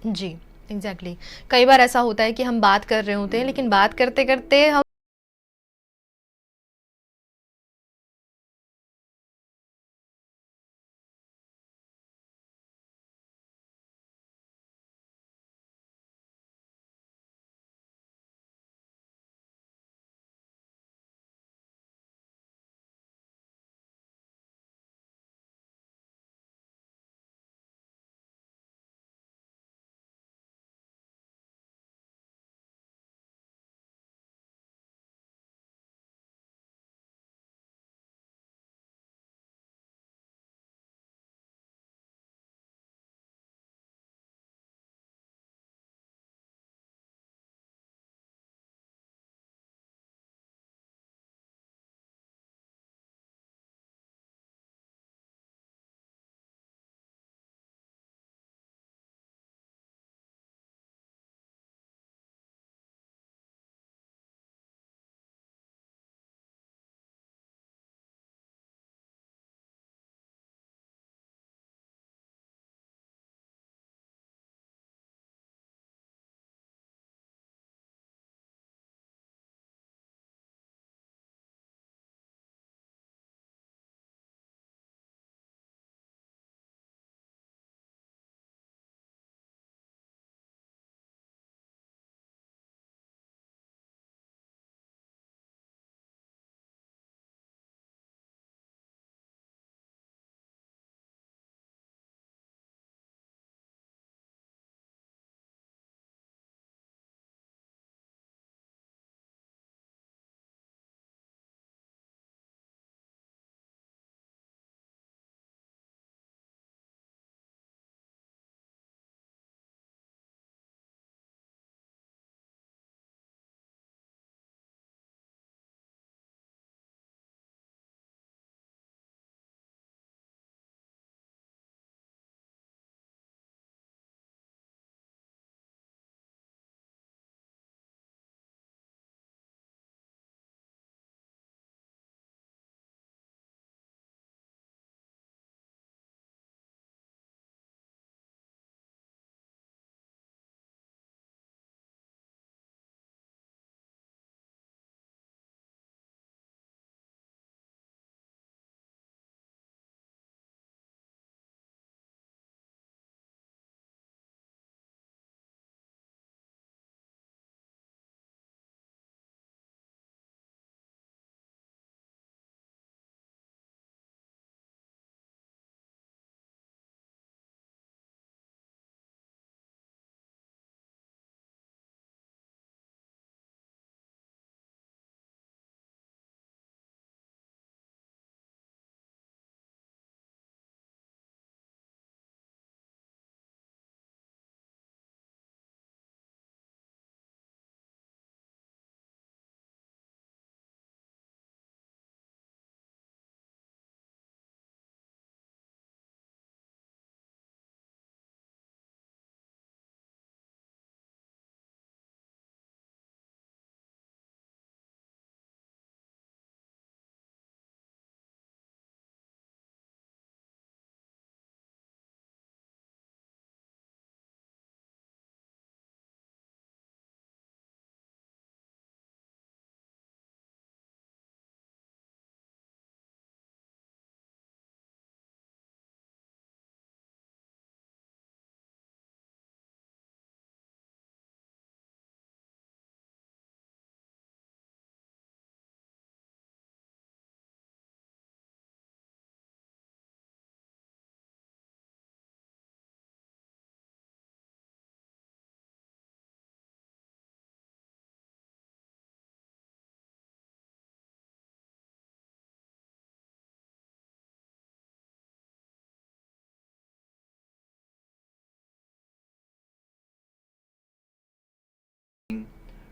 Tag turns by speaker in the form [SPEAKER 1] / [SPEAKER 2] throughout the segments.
[SPEAKER 1] जी, exactly. कई बार ऐसा होता है कि हम बात कर रहे होते हैं, लेकिन बात करते-करते हम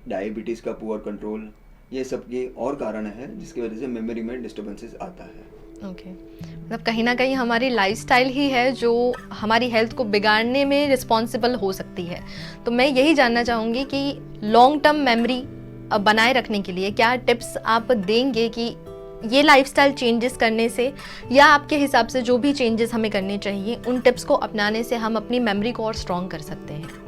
[SPEAKER 2] डायबिटीज़ का पुअर कंट्रोल, ये सब के और कारण है जिसकी वजह से मेमोरी में डिस्टर्बेंसेस आता है।
[SPEAKER 1] ओके, मतलब कहीं न कहीं हमारी लाइफ़स्टाइल ही है जो हमारी हेल्थ को बिगाड़ने में रिस्पॉन्सिबल हो सकती है। तो मैं यही जानना चाहूँगी कि लॉन्ग टर्म मेमोरी बनाए रखने के लिए क्या टिप्स आप देंगे कि ये लाइफस्टाइल चेंजेस करने से या आपके हिसाब से जो भी चेंजेस हमें करने चाहिए, उन टिप्स को अपनाने से हम अपनी मेमोरी को और स्ट्रॉन्ग कर सकते हैं।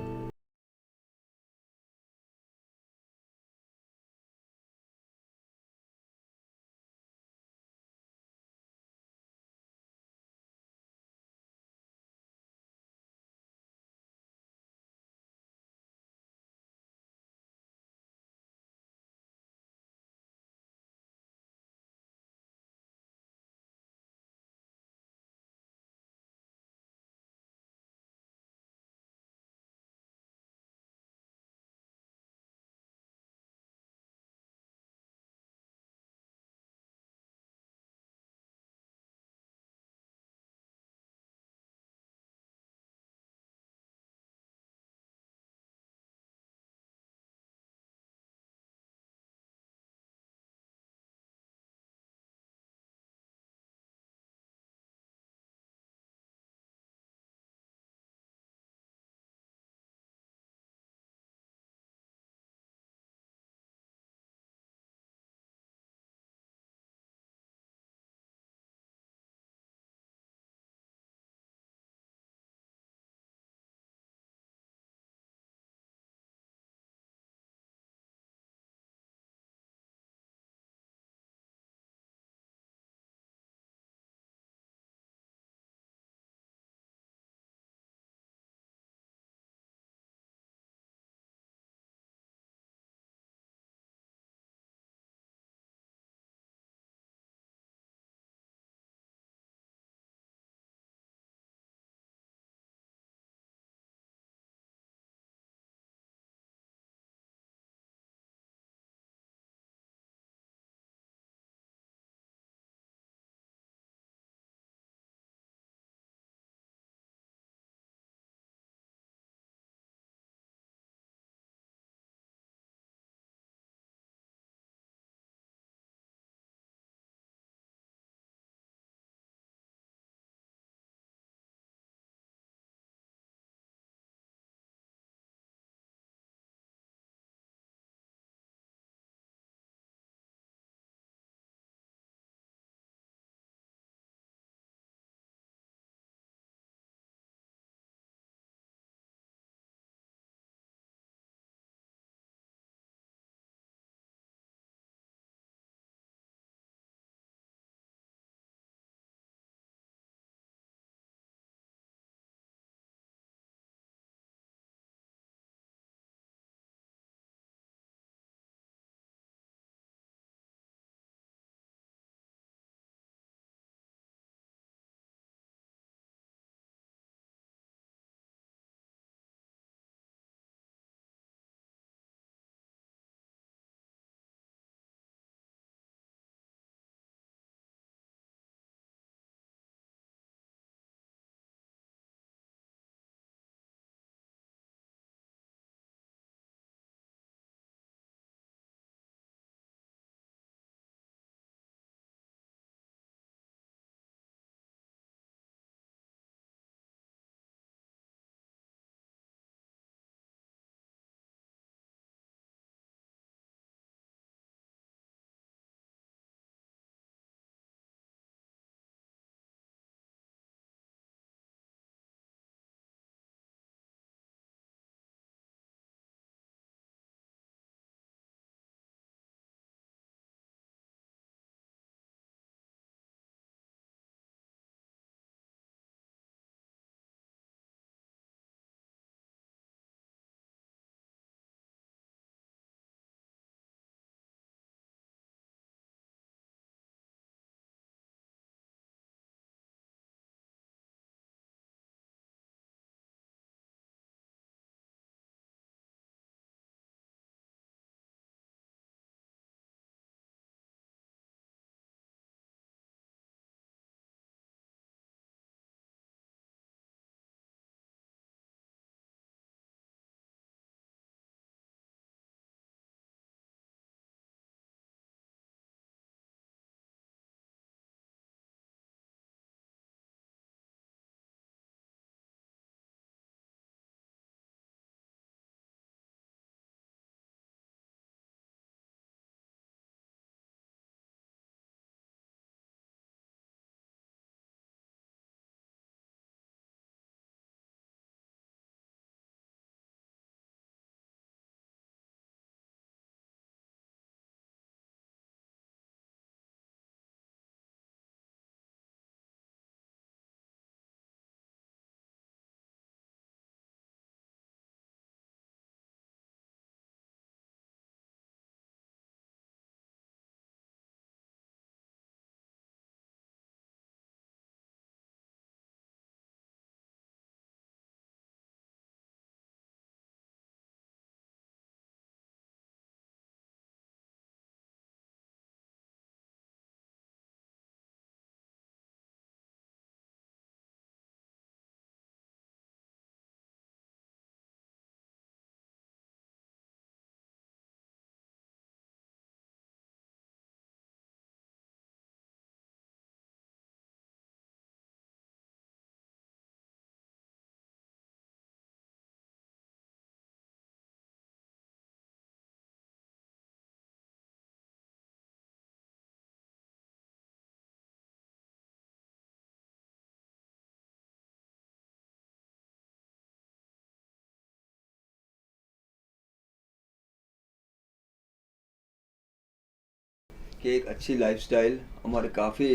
[SPEAKER 2] कि एक अच्छी लाइफस्टाइल हमारे काफ़ी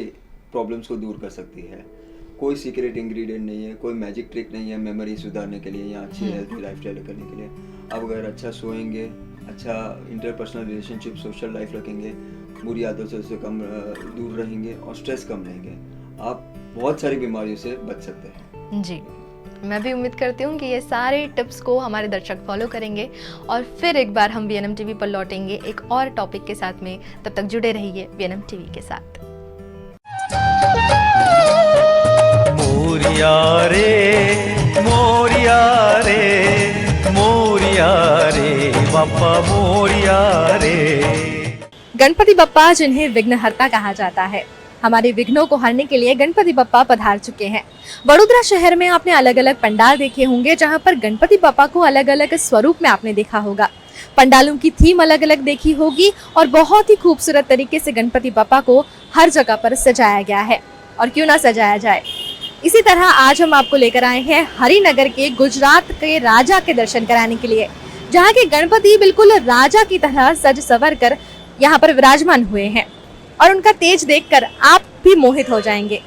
[SPEAKER 2] प्रॉब्लम्स को दूर कर सकती है। कोई सीक्रेट इंग्रेडिएंट नहीं है, कोई मैजिक ट्रिक नहीं है मेमोरी सुधारने के लिए या अच्छी हेल्थी लाइफस्टाइल करने के लिए। आप अगर अच्छा सोएंगे, अच्छा इंटरपर्सनल रिलेशनशिप, सोशल लाइफ रखेंगे, बुरी आदतों से कम दूर रहेंगे और स्ट्रेस कम लेंगे, आप बहुत सारी बीमारियों से बच सकते हैं।
[SPEAKER 1] जी, मैं भी उम्मीद करती हूँ कि ये सारे टिप्स को हमारे दर्शक फॉलो करेंगे और फिर एक बार हम VNM TV पर लौटेंगे एक और टॉपिक के साथ में। तब तक जुड़े रहिए VNM TV के साथ।
[SPEAKER 3] मोरिया रे मोरिया रे मोरिया रे बापा मोरिया रे।
[SPEAKER 1] गणपति बप्पा, जिन्हें विघ्नहर्ता कहा जाता है, हमारे विघ्नों को हरने के लिए गणपति बप्पा पधार चुके हैं। वडोदरा शहर में आपने अलग अलग पंडाल देखे होंगे, जहां पर गणपति बप्पा को अलग अलग स्वरूप में आपने देखा होगा। पंडालों की थीम अलग अलग देखी होगी और बहुत ही खूबसूरत तरीके से गणपति बप्पा को हर जगह पर सजाया गया है। और क्यों ना सजाया जाए। इसी तरह आज हम आपको लेकर आए हैं हरिनगर के गुजरात के राजा के दर्शन कराने के लिए, जहाँ के गणपति बिल्कुल राजा की तरह सज संवर कर यहाँ पर विराजमान हुए हैं और उनका तेज देखकर आप भी मोहित हो जाएंगे।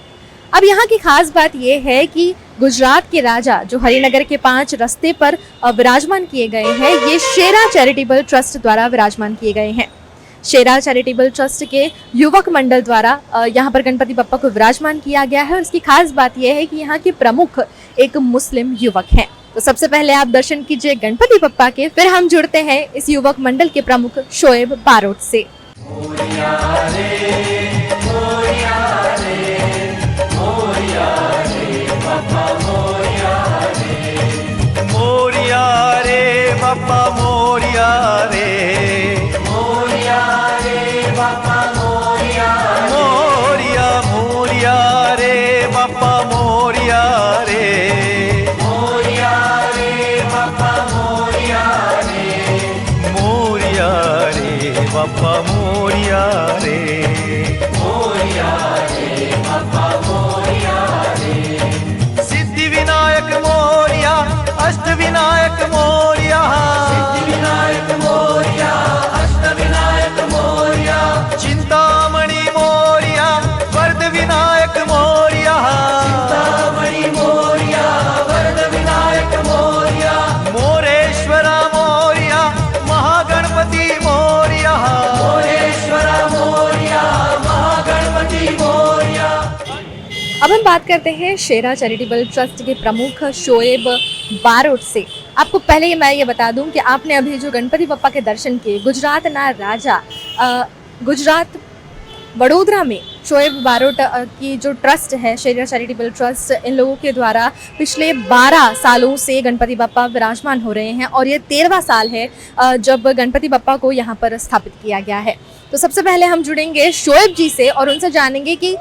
[SPEAKER 1] अब यहाँ की खास बात यह है कि गुजरात के राजा जो हरिनगर के 5 रास्ते पर विराजमान किए गए हैं, ये शेरा चैरिटेबल ट्रस्ट द्वारा विराजमान किए गए हैं। शेरा चैरिटेबल ट्रस्ट के युवक मंडल द्वारा यहाँ पर गणपति बप्पा को विराजमान किया गया है और इसकी खास बात यह है कि यहाँ के प्रमुख एक मुस्लिम युवक हैं। तो सबसे पहले आप दर्शन कीजिए गणपति बप्पा के, फिर हम जुड़ते हैं इस युवक मंडल के प्रमुख शोएब बारोट से।
[SPEAKER 3] मोरिया रे मोरिया रे मोरिया रे बापा मोरिया रे मोरिया रे बापा मोरिया रे मोरिया रे बापा मोरिया मोरिया मोरिया रे बापा मोरिया रे मोरिया रे बापा मोरिया रे मोरिया रे बापा मोरिया रे मोरिया रे बापा मोरिया रे। सिद्धि विनायक मोरिया अष्ट विनायक मोरिया सिद्धि विनायक मोरिया अष्ट विनायक मोरिया चिंतामणि मोरिया वरद विनायक मोरिया चिंतामणि मोरिया वरद विनायक मोरिया मोरेश्वरा मोरिया महागणपति मोरिया मोरेश्वरा मोरिया महागणपति मोरिया।
[SPEAKER 1] अब हम बात करते हैं शेरा चैरिटेबल ट्रस्ट के प्रमुख शोएब बारोट से। आपको पहले मैं ये बता दूं कि आपने अभी जो गणपति बप्पा के दर्शन किए गुजरात ना राजा गुजरात वडोदरा में शोएब बारोट की जो ट्रस्ट है शेरा चैरिटेबल ट्रस्ट, इन लोगों के द्वारा पिछले 12 सालों से गणपति बप्पा विराजमान हो रहे हैं और ये 13वां साल है जब गणपति बप्पा को यहाँ पर स्थापित किया गया है। तो सबसे पहले हम जुड़ेंगे शोएब जी से और उनसे जानेंगे कि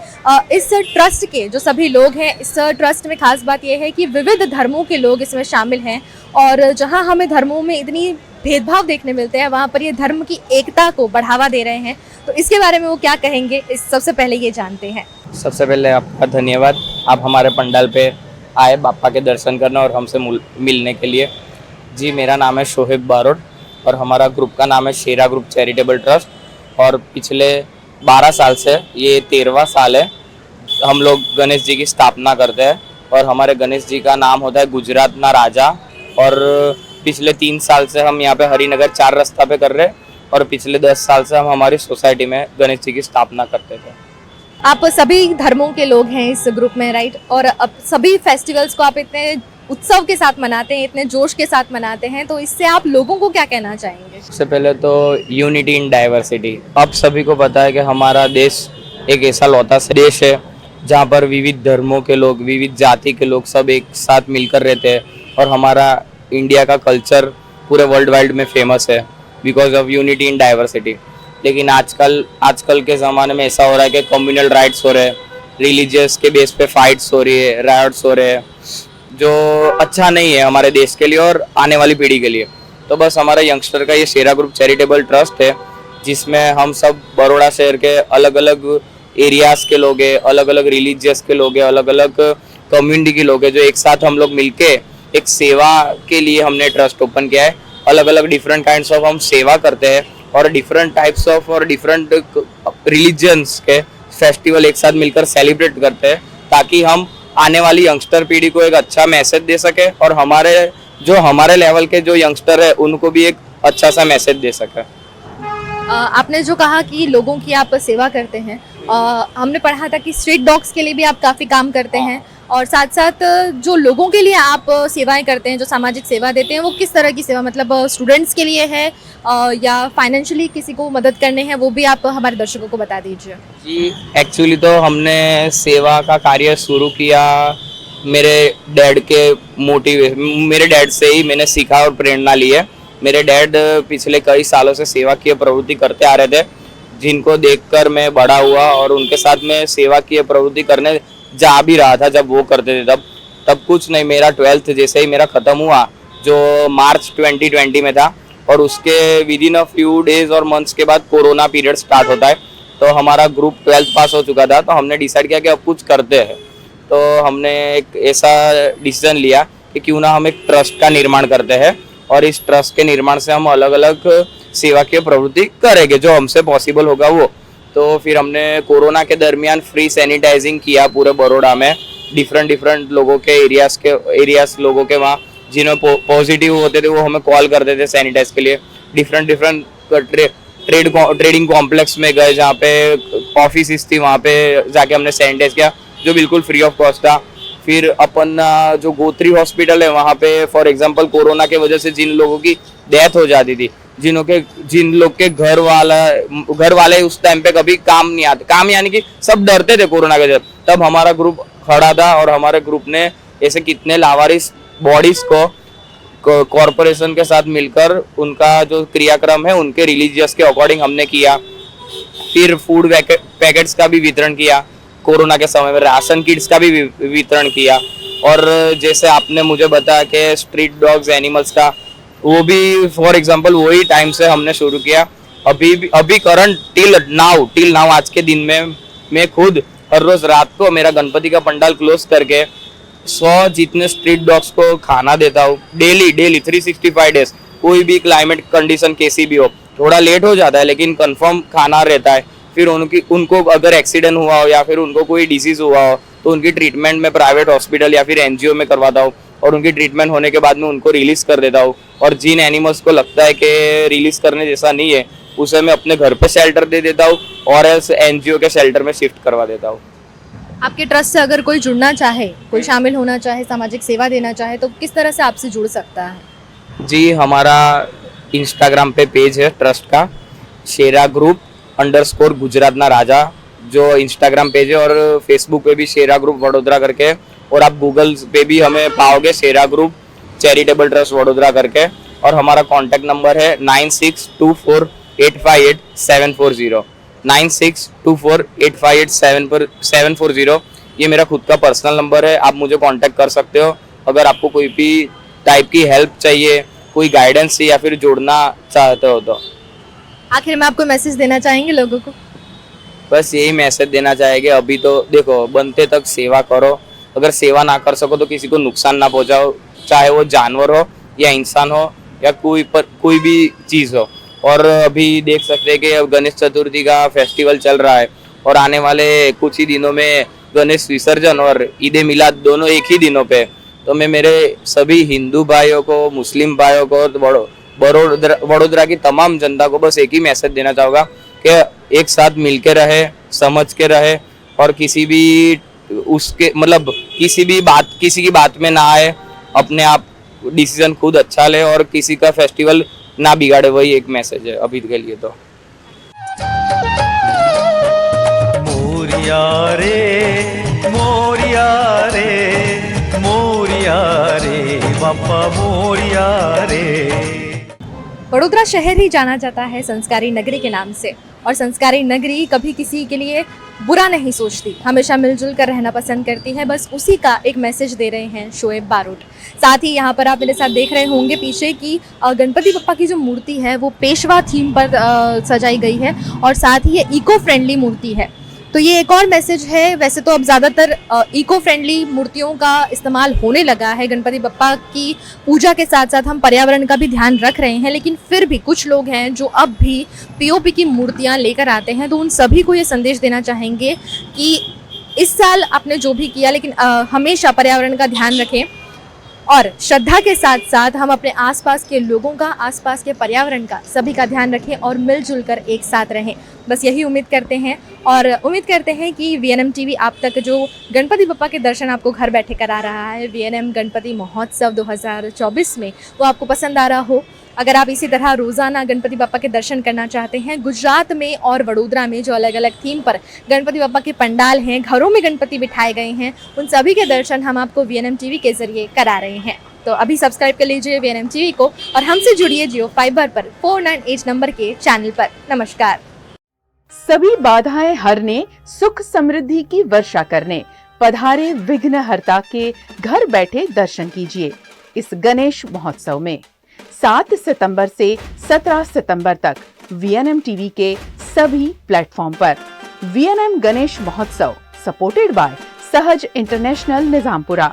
[SPEAKER 1] इस ट्रस्ट के जो सभी लोग हैं, इस ट्रस्ट में खास बात यह है कि विविध धर्मों के लोग इसमें शामिल हैं और जहां हमें धर्मों में इतनी भेदभाव देखने मिलते हैं, वहां पर ये धर्म की एकता को बढ़ावा दे रहे हैं। तो इसके बारे में वो क्या कहेंगे, इस सबसे पहले ये जानते हैं।
[SPEAKER 4] सबसे पहले आपका धन्यवाद, आप हमारे पंडाल पे आए बापा के दर्शन करने और हमसे मिलने के लिए। जी, मेरा नाम है शोएब बारोट और हमारा ग्रुप का नाम है शेरा ग्रुप चैरिटेबल ट्रस्ट और पिछले 12 साल से ये 13वां साल है हम लोग गणेश जी की स्थापना करते हैं और हमारे गणेश जी का नाम होता है गुजरात ना राजा। और पिछले 3 साल से हम यहाँ पे हरिनगर 4 रास्ता पे कर रहे हैं और पिछले 10 साल से हम हमारी सोसाइटी में गणेश जी की स्थापना करते थे।
[SPEAKER 1] आप सभी धर्मों के लोग हैं इस ग्रुप में, राइट? और अब सभी फेस्टिवल्स को आप इतने उत्सव के साथ मनाते हैं, इतने जोश के साथ मनाते हैं, तो इससे आप लोगों को क्या कहना चाहेंगे?
[SPEAKER 4] सबसे पहले तो यूनिटी इन डाइवर्सिटी। अब सभी को पता है कि हमारा देश एक ऐसा लौता देश है जहाँ पर विविध धर्मों के लोग, विविध जाति के लोग सब एक साथ मिलकर रहते हैं और हमारा इंडिया का कल्चर पूरे वर्ल्ड वाइड में फेमस है because of unity in diversity. लेकिन आजकल के ज़माने में ऐसा हो रहा है कि कम्युनल राइट्स हो रहे हैं, रिलीजियस के बेस पे फाइट्स हो रही है, राइट्स हो रहे हैं, जो अच्छा नहीं है हमारे देश के लिए और आने वाली पीढ़ी के लिए। तो बस हमारा यंगस्टर का ये शेरा ग्रुप चैरिटेबल ट्रस्ट है जिसमें हम सब बड़ौदा शहर के अलग अलग एरियाज के लोग हैं, अलग अलग रिलीजियस के लोग हैं, अलग अलग कम्युनिटी के लोग हैं, जो एक साथ हम लोग मिलके एक सेवा के लिए हमने ट्रस्ट ओपन किया है। अलग अलग डिफरेंट काइंड्स ऑफ हम सेवा करते हैं और डिफरेंट टाइप्स ऑफ और डिफरेंट रिलीजन्स के फेस्टिवल एक साथ मिलकर सेलिब्रेट करते हैं, ताकि हम आने वाली यंगस्टर पीढ़ी को एक अच्छा मैसेज दे सके और हमारे लेवल के जो यंगस्टर है उनको भी एक अच्छा सा मैसेज दे सके।
[SPEAKER 1] आपने जो कहा कि लोगों की आप सेवा करते हैं, हमने पढ़ा था कि स्ट्रीट डॉग्स के लिए भी आप काफ़ी काम करते हैं, और साथ साथ जो लोगों के लिए आप सेवाएं करते हैं, जो सामाजिक सेवा देते हैं, वो किस तरह की सेवा, मतलब स्टूडेंट्स के लिए है या फाइनेंशियली किसी को मदद करने हैं, वो भी आप हमारे दर्शकों को बता दीजिए।
[SPEAKER 4] जी, एक्चुअली तो हमने सेवा का कार्य शुरू किया मेरे डैड से ही मैंने सीखा और प्रेरणा ली है। मेरे डैड पिछले कई सालों से सेवा की प्रवृत्ति करते आ रहे थे, जिनको देखकर मैं बड़ा हुआ और उनके साथ में सेवा की प्रवृत्ति करने जा भी रहा था। जब वो करते थे तब कुछ नहीं, मेरा 12th जैसे ही मेरा ख़त्म हुआ, जो मार्च 2020 में था, और उसके with in a few days और मंथ्स के बाद कोरोना पीरियड स्टार्ट होता है। तो हमारा ग्रुप 12th पास हो चुका था, तो हमने डिसाइड किया कि अब कुछ करते हैं। तो हमने एक ऐसा डिसीजन लिया कि क्यों ना हम एक ट्रस्ट का निर्माण करते हैं, और इस ट्रस्ट के निर्माण से हम अलग अलग सेवा की प्रवृत्ति करेंगे, जो हमसे पॉसिबल होगा वो। तो फिर हमने कोरोना के दरमियान फ्री सैनिटाइजिंग किया पूरे बड़ौदा में, डिफरेंट लोगों के एरियाज लोगों के वहाँ जिन्हें पॉजिटिव होते थे वो हमें कॉल करते थे सैनिटाइज के लिए। डिफरेंट ट्रेडिंग कॉम्प्लेक्स में गए, जहाँ पे ऑफिस थी, वहाँ पे जाके हमने सैनिटाइज किया, जो बिल्कुल फ्री ऑफ कॉस्ट था। फिर अपन जो गोत्री हॉस्पिटल है, वहाँ पे फॉर एग्जांपल कोरोना के वजह से जिन लोगों की डेथ हो जाती थी, जिन लोग के घर वाले उस टाइम पे कभी काम नहीं आते, काम यानी कि सब डरते थे कोरोना के जब, तब हमारा ग्रुप खड़ा था और हमारे ग्रुप ने ऐसे कितने लावारिस बॉडीज को कॉरपोरेशन के साथ मिलकर उनका जो क्रियाक्रम है उनके रिलीजियस के अकॉर्डिंग हमने किया। फिर फूड पैकेट्स का भी वितरण किया, कोरोना के समय में राशन किट्स का भी वितरण किया, और जैसे आपने मुझे बताया कि स्ट्रीट डॉग्स एनिमल्स का, वो भी फॉर एग्जांपल वही टाइम से हमने शुरू किया। अभी करंट टिल नाउ आज के दिन में मैं खुद हर रोज रात को मेरा गणपति का पंडाल क्लोज करके 100 जितने स्ट्रीट डॉग्स को खाना देता हूँ डेली 365 डेज। कोई भी क्लाइमेट कंडीशन कैसी भी हो, थोड़ा लेट हो जाता है लेकिन कंफर्म खाना रहता है। फिर उनको अगर एक्सीडेंट हुआ हो या फिर उनको कोई डिसीज हुआ हो तो उनकी ट्रीटमेंट में प्राइवेट हॉस्पिटल या फिर एनजीओ में करवाता हूँ, और उनकी ट्रीटमेंट होने के बाद में उनको रिलीज कर देता हूँ। और जिन एनिमल्स को लगता है कि रिलीज करने जैसा नहीं है, उसे मैं अपने घर पे शेल्टर दे देता हूँ और एल्स एनजीओ के शेल्टर में शिफ्ट करवा देता हूँ।
[SPEAKER 1] आपके ट्रस्ट से अगर कोई जुड़ना चाहे, कोई शामिल होना चाहे, सामाजिक सेवा देना चाहे, तो किस तरह से आपसे जुड़ सकता है?
[SPEAKER 4] जी, हमारा इंस्टाग्राम पे पेज है ट्रस्ट का, शेरा ग्रुप _ गुजरात ना राजा, जो इंस्टाग्राम पेज है, और फेसबुक पे भी शेरा ग्रुप वडोदरा करके, और आप गूगल पे भी हमें पाओगे शेरा ग्रुप चैरिटेबल ट्रस्ट वडोदरा करके। और हमारा कॉन्टैक्ट नंबर है 9624858740 9624858740। ये मेरा खुद का पर्सनल नंबर है, आप मुझे कांटेक्ट कर सकते हो अगर आपको कोई भी टाइप की हेल्प चाहिए, कोई गाइडेंस चाहिए या फिर जोड़ना चाहते हो तो।
[SPEAKER 1] आखिर में आपको मैसेज देना चाहेंगे लोगों को?
[SPEAKER 4] बस यही मैसेज देना चाहेंगे, अभी तो देखो बनते तक सेवा करो, अगर सेवा ना कर सको तो किसी को नुकसान ना पहुंचाओ, चाहे वो जानवर हो या इंसान हो या कोई भी चीज़ हो। और अभी देख सकते हैं कि अब गणेश चतुर्थी का फेस्टिवल चल रहा है और आने वाले कुछ ही दिनों में गणेश विसर्जन और ईद ए मिलाद दोनों एक ही दिनों पे। तो मैं मेरे सभी हिंदू भाइयों को, मुस्लिम भाइयों को, वडोदरा की तमाम जनता को बस एक ही मैसेज देना चाहूँगा कि एक साथ मिल के रहे, समझ के रहे, और किसी की बात में ना आए, अपने आप डिसीजन खुद अच्छा ले और किसी का फेस्टिवल ना बिगाड़े, वही एक मैसेज है अभी के लिए तो।
[SPEAKER 3] मोरिया रे बापा मोरिया रे।
[SPEAKER 1] वडोदरा शहर ही जाना जाता है संस्कारी नगरी के नाम से, और संस्कारी नगरी कभी किसी के लिए बुरा नहीं सोचती, हमेशा मिलजुल कर रहना पसंद करती है। बस उसी का एक मैसेज दे रहे हैं शोएब बारोट। साथ ही यहाँ पर आप मेरे साथ देख रहे होंगे पीछे की गणपति बप्पा की जो मूर्ति है वो पेशवा थीम पर सजाई गई है, और साथ ही ये इको फ्रेंडली मूर्ति है। तो ये एक और मैसेज है। वैसे तो अब ज़्यादातर इको फ्रेंडली मूर्तियों का इस्तेमाल होने लगा है। गणपति बप्पा की पूजा के साथ साथ हम पर्यावरण का भी ध्यान रख रहे हैं, लेकिन फिर भी कुछ लोग हैं जो अब भी पीओपी की मूर्तियां लेकर आते हैं। तो उन सभी को ये संदेश देना चाहेंगे कि इस साल आपने जो भी किया, लेकिन हमेशा पर्यावरण का ध्यान रखें और श्रद्धा के साथ साथ हम अपने आसपास के लोगों का, आसपास के पर्यावरण का, सभी का ध्यान रखें और मिलजुल कर एक साथ रहें। बस यही उम्मीद करते हैं और उम्मीद करते हैं कि VNM TV आप तक जो गणपति बप्पा के दर्शन आपको घर बैठे करा रहा है, VNM गणपति महोत्सव 2024 में, वो आपको पसंद आ रहा हो। अगर आप इसी तरह रोज़ाना गणपति बप्पा के दर्शन करना चाहते हैं, गुजरात में और वडोदरा में जो अलग अलग थीम पर गणपति बप्पा के पंडाल हैं, घरों में गणपति बिठाए गए हैं, उन सभी के दर्शन हम आपको VNM TV के जरिए करा रहे हैं। तो अभी सब्सक्राइब कर लीजिए VNM TV को और हमसे जुड़िए जियो फाइबर पर 498 नंबर के चैनल पर। नमस्कार।
[SPEAKER 5] सभी बाधाएं हरने, सुख समृद्धि की वर्षा करने पधारे विघ्नहर्ता के घर बैठे दर्शन कीजिए इस गणेश महोत्सव में। 7 सितंबर से 17 सितंबर तक VNM TV के सभी प्लेटफॉर्म पर VNM Ganesh Mahotsav supported by Sahaj international Nizampura,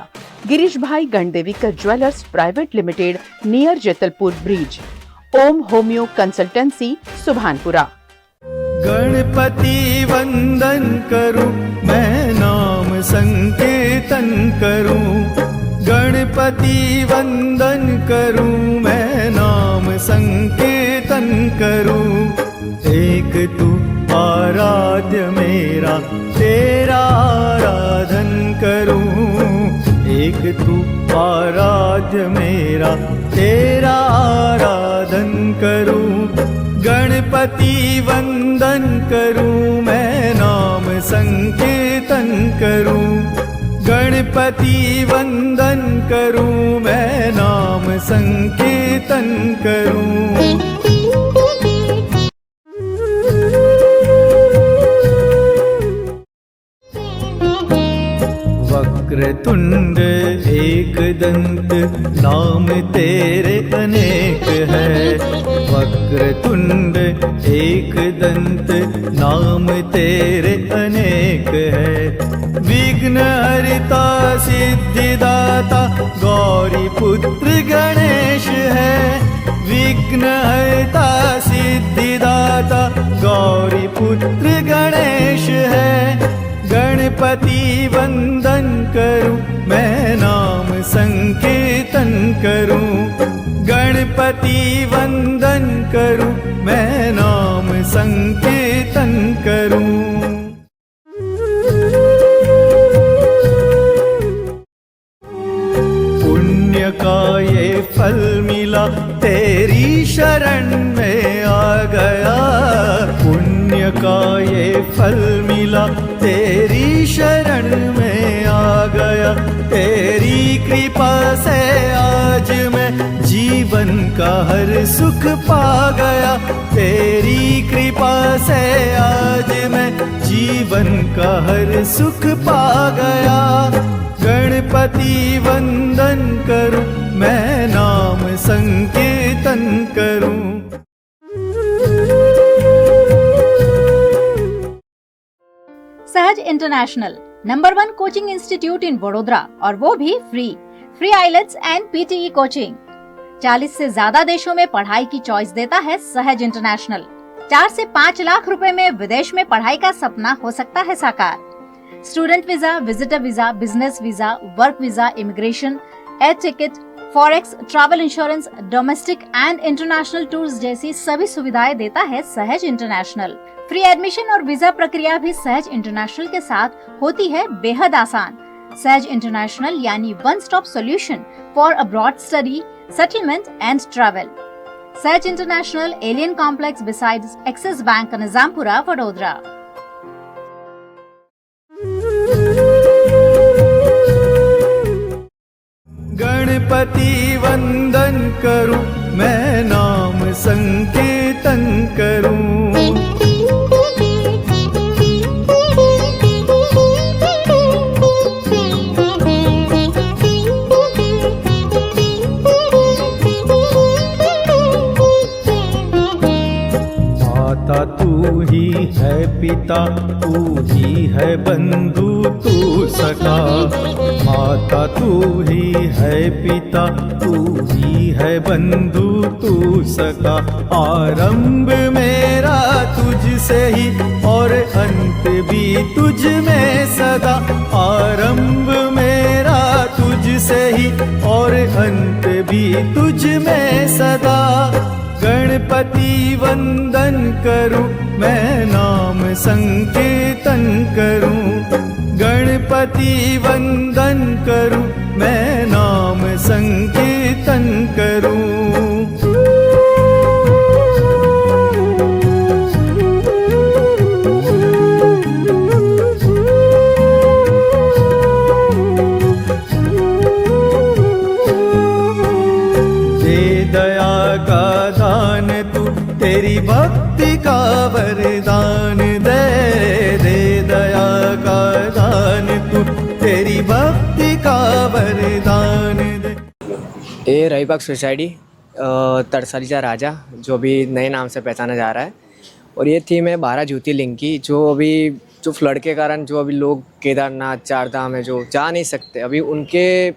[SPEAKER 5] Girish bhai Gandevikar jewellers private limited near Jetalpur bridge, Om homeo consultancy Subhanpura.
[SPEAKER 3] Ganpati वंदन करूं मैं नाम संकीर्तन करूं, गणपति वंदन करूं मैं नाम संकीर्तन करूं। एक तू आराध्य मेरा तेरा आराधन करूं, एक तू आराध्य मेरा तेरा आराधन करूं। गणपति वंदन करूं मैं नाम संकीर्तन करूं, गणपति वंदन करूं मैं नाम संकीर्तन करूं। वक्रतुंड एकदंत नाम तेरे अनेक है, वक्रतुंड एकदंत नाम तेरे अनेक है। विघ्न हरिता सिद्धिदाता गौरी पुत्र गणेश है, विघ्न हरिता सिद्धिदाता गौरी पुत्र गणेश है। गणपति वंदन करूं मैं नाम संकीर्तन करूं, गणपति वंदन करूं मैं नाम संकीर्तन करूं। पुण्य का ये फल मिला तेरी शरण में आ गया, पुण्य का ये फल मिला तेरी शरण में आ गया। तेरी कृपा से आज मैं जीवन का हर सुख पा गया, तेरी कृपा से आज मैं जीवन का हर सुख पा गया। गणपति वंदन करूं मैं नाम संकीर्तन करूं।
[SPEAKER 6] Sahaj international number 1 coaching institute in Vadodara, और वो भी free IELTS and PTE coaching. 40 से ज्यादा देशों में पढ़ाई की चॉइस देता है सहज इंटरनेशनल। 4 से 5 लाख रुपए में विदेश में पढ़ाई का सपना हो सकता है साकार। Student visa, visitor visa, business visa, work visa, immigration, air ticket, forex, travel insurance, domestic and international tours जैसी सभी सुविधाएं देता है सहज इंटरनेशनल। फ्री एडमिशन और वीजा प्रक्रिया भी सहज इंटरनेशनल के साथ होती है बेहद आसान। सहज इंटरनेशनल यानी one stop solution for abroad study, settlement and travel. Sahaj international, alien complex besides Axis bank, Nizampura, Vadodara.
[SPEAKER 3] Ganpati वंदन करूं मैं नाम संकीर्तन करूं, तू ही है पिता, तू ही है बंधु, तू सखा। माता तू ही है पिता, तू ही है बंधु, तू सखा। आरंभ मेरा तुझसे ही और अंत भी तुझ में सदा। आरंभ मेरा तुझसे ही और अंत भी तुझ में सदा। गणपति वंदन करूं मैं नाम संकीर्तन करूं। गणपति वंदन करूं मैं नाम संकीर्तन करूं। तेरी भक्ति का वरदान दे, दे दया का दान तू, तेरी भक्ति का वरदान दे।
[SPEAKER 7] ये रहीबाग सोसाइटी तरसालीचा राजा, जो अभी नए नाम से पहचाना जा रहा है। और ये थीम है 12 ज्योतिर्लिंग की, जो फ्लड के कारण जो अभी लोग केदारनाथ, चार धाम है जो जा नहीं सकते, अभी उनके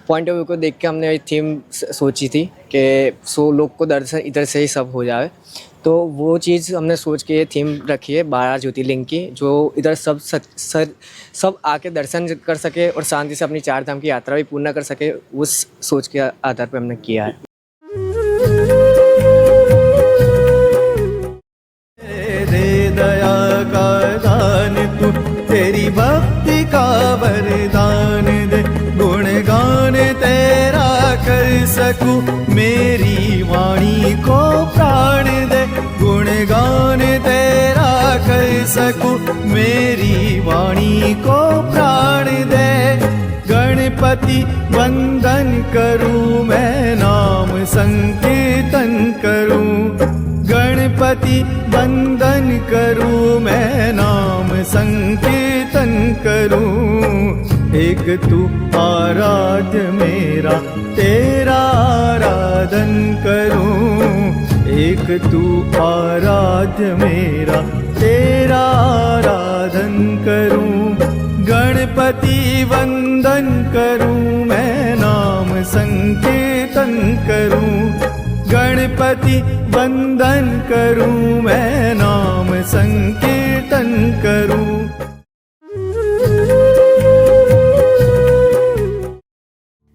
[SPEAKER 7] पॉइंट ऑफ व्यू को देख के हमने ये थीम सोची थी कि लोग को दर्शन इधर से ही सब हो जाए। तो वो चीज़ हमने सोच के ये थीम रखी है 12 ज्योतिर्लिंग की, जो इधर सब आके दर्शन कर सके और शांति से अपनी चार धाम की यात्रा भी पूर्ण कर सके। उस सोच के आधार पर हमने किया है।
[SPEAKER 3] दे दया का दान तू, तेरी भक्ति का वरदान दे। गुणगान तेरा कर सकूं, मेरी वाणी को प्राण दे। गुणगान तेरा कर सकूं, मेरी वाणी को प्राण दे। गणपति वंदन करूं मैं नाम संकीर्तन करूं। गणपति वंदन करूं मैं नाम संकीर्तन करूं। एक तू आराध्य मेरा, तेरा आराधन करूं। एक तू आराध्य मेरा, तेरा आराधन करूं। गणपति वंदन करूं मैं नाम संकीर्तन करूं। गणपति वंदन करूं मैं नाम संकीर्तन करूं।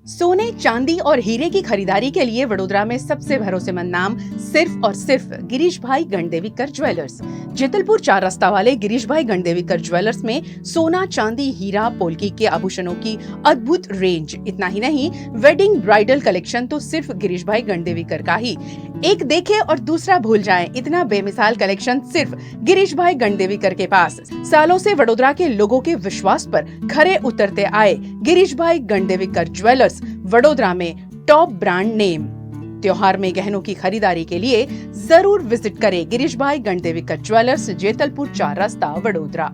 [SPEAKER 5] सोने, चांदी और हीरे की खरीदारी के लिए वडोदरा में सबसे भरोसेमंद नाम सिर्फ और सिर्फ गिरीश भाई गणदेवीकर ज्वेलर्स। जेतलपुर 4 रास्ता वाले गिरीश भाई गणदेवीकर ज्वेलर्स में सोना, चांदी, हीरा, पोल्की के आभूषणों की अद्भुत रेंज। इतना ही नहीं, वेडिंग ब्राइडल कलेक्शन तो सिर्फ गिरीश भाई गणदेवीकर का ही। एक देखे और दूसरा भूल जाए, इतना बेमिसाल कलेक्शन सिर्फ गिरीश भाई गणदेवीकर के पास। सालों से वडोदरा के लोगों के विश्वास पर खरे उतरते आए गिरीश भाई गणदेवीकर ज्वेलर्स वडोदरा में टॉप ब्रांड नेम। त्योहार में गहनों की खरीदारी के लिए जरूर विजिट करें गिरीश भाई गणदेवीकर ज्वेलर्स, जेतलपुर 4 रास्ता, वडोदरा।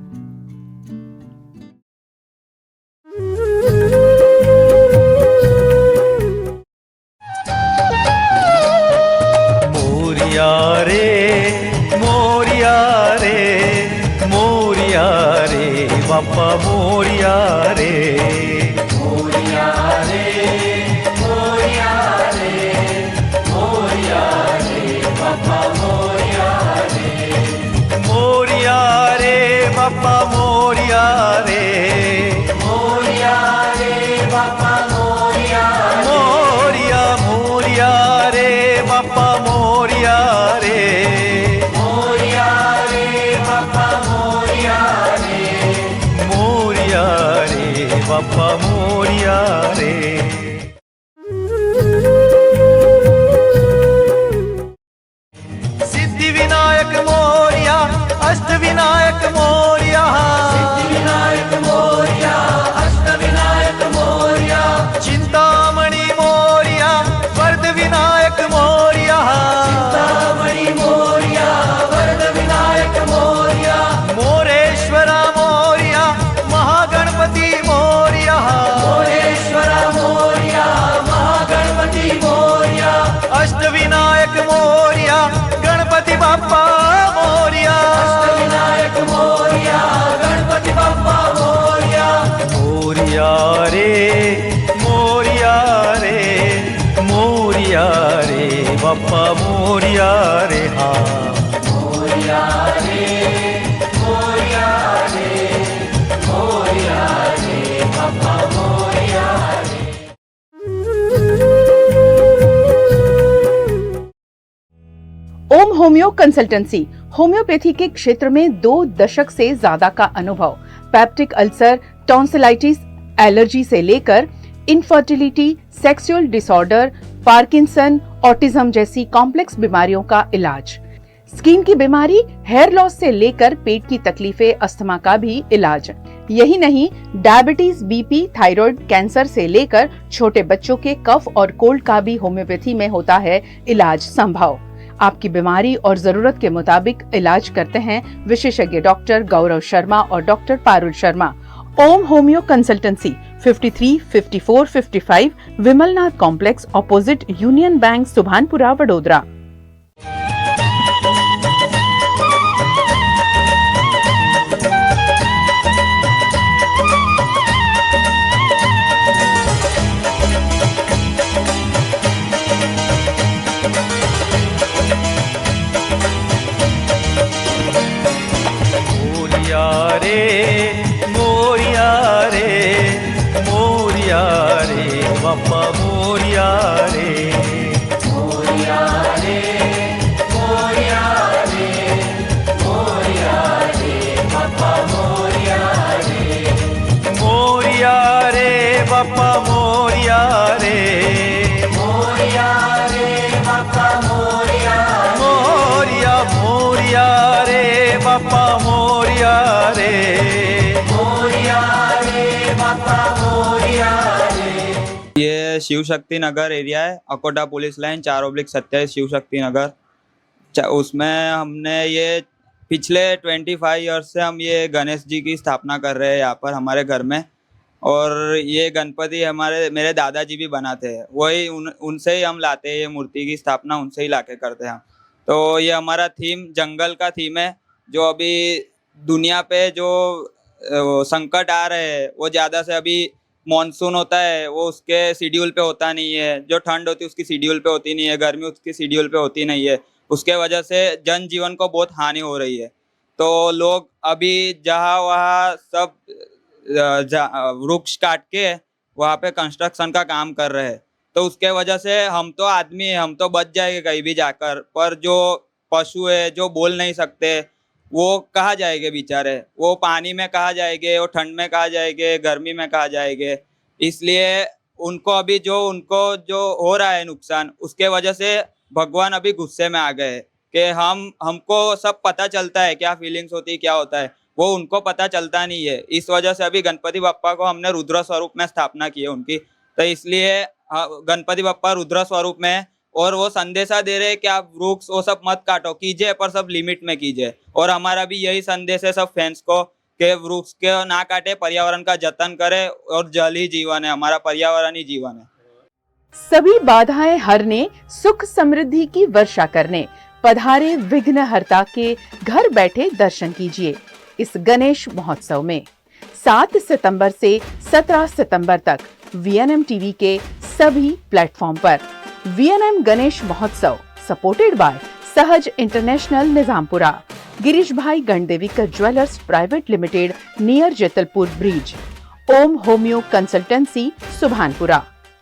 [SPEAKER 3] मोरिया रे मोरिया रे मोरिया रे बापा मोरिया रे। मोरिया रे मोरिया रे मोरिया रे बापा मोरिया रे। मोरिया रे बापा मोरिया रे। मोरिया रे बापा मोरिया। मोरिया मोरिया रे बापा मोरिया रे। मोरिया रे बापा मोरिया रे। मोरिया रे बापा मोरिया रे। सिद्धि विनायक मोरिया, अष्ट विनायक मोरिया। सिद्धि विनायक मोरिया, अष्ट विनायक मोरिया। चिंतामणि मोरिया, वरद विनायक मोरिया। बाप्पा मोरया रे हाँ मोरया रे मोरया रे मोरया रे बाप्पा मोरया रे।
[SPEAKER 5] ओम होम्यो कंसल्टेंसी होम्योपैथी के क्षेत्र में 2 दशक से ज्यादा का अनुभव, पेप्टिक अल्सर, टॉन्सिलाइटिस, एलर्जी से लेकर infertility, sexual disorder, Parkinson, autism जैसी कॉम्प्लेक्स बीमारियों का इलाज, स्किन की बीमारी, हेयर लॉस से लेकर पेट की तकलीफें, अस्थमा का भी इलाज। यही नहीं, डायबिटीज, बीपी, थायराइड, कैंसर से लेकर छोटे बच्चों के कफ और कोल्ड का भी होम्योपैथी में होता है इलाज संभव। आपकी बीमारी और जरूरत के मुताबिक इलाज करते हैं विशेषज्ञ डॉक्टर गौरव शर्मा और doctor Parul Sharma. Om homeo consultancy 53, 54, 55 Vimalnath complex opposite union bank, Subhanpura, Vadodara.
[SPEAKER 3] Bappa Morya रे मोरया रे मोरया रे मोरया रे बाप्पा मोरया रे मोरया रे बाप्पा मोरया रे मोरया रे बाप्पा मोरया मोरया मोरया रे बाप्पा मोरया रे मोरया रे बाप्पा मोरया।
[SPEAKER 8] ये शिव शक्ति नगर एरिया है, अकोटा पुलिस लाइन 4/27 शिव शक्ति नगर। उसमें हमने ये पिछले 25 ईयर्स से हम ये गणेश जी की स्थापना कर रहे हैं यहाँ पर हमारे घर में। और ये गणपति मेरे दादाजी भी बनाते हैं, वही उनसे ही हम लाते हैं, ये मूर्ति की स्थापना उनसे ही लाके करते हैं। तो ये हमारा थीम जंगल का थीम है। जो अभी दुनिया पे जो संकट आ रहे हैं वो ज़्यादा से अभी मॉनसून होता है वो उसके शेड्यूल पे होता नहीं है, जो ठंड होती है उसकी शेड्यूल पे होती नहीं है, गर्मी उसकी शेड्यूल पे होती नहीं है, उसके वजह से जनजीवन को बहुत हानि हो रही है। तो लोग अभी जहाँ वहाँ सब वृक्ष काट के वहाँ पे कंस्ट्रक्शन का काम कर रहे हैं। तो उसके वजह से हम तो आदमी है, हम तो बच जाएंगे कहीं भी जाकर, पर जो पशु है जो बोल नहीं सकते वो कहाँ जाएंगे बेचारे, वो पानी में कहाँ जाएंगे, वो ठंड में कहाँ जाएंगे, गर्मी में कहाँ जाएंगे। इसलिए उनको अभी जो हो रहा है नुकसान, उसके वजह से भगवान अभी गुस्से में आ गए कि हमको सब पता चलता है क्या फीलिंग्स होती है, क्या होता है, वो उनको पता चलता नहीं है। इस वजह से अभी गणपति बप्पा को हमने रुद्र स्वरूप में स्थापना की है उनकी। तो इसलिए गणपति बप्पा रुद्र स्वरूप में, और वो संदेशा दे रहे हैं कि आप वृक्ष वो सब मत काटो, कीजिए पर सब लिमिट में कीजिए। और हमारा भी यही संदेश है सब फैंस को कि वृक्ष के ना काटे, पर्यावरण का जतन करे, और जल ही जीवन है, हमारा पर्यावरण ही जीवन है।
[SPEAKER 5] सभी बाधाएं हरने, सुख समृद्धि की वर्षा करने पधारे विघ्नहर्ता के घर बैठे दर्शन कीजिए इस गणेश महोत्सव में 7 सितंबर से 17 सितंबर तक VNM टीवी के सभी प्लेटफॉर्म पर। VNM Ganesh Mahotsav supported by Sahaj international Nizampura, Girish bhai Gandevikar jewellers private limited near Jetalpur bridge, Om homeo consultancy Subhanpura.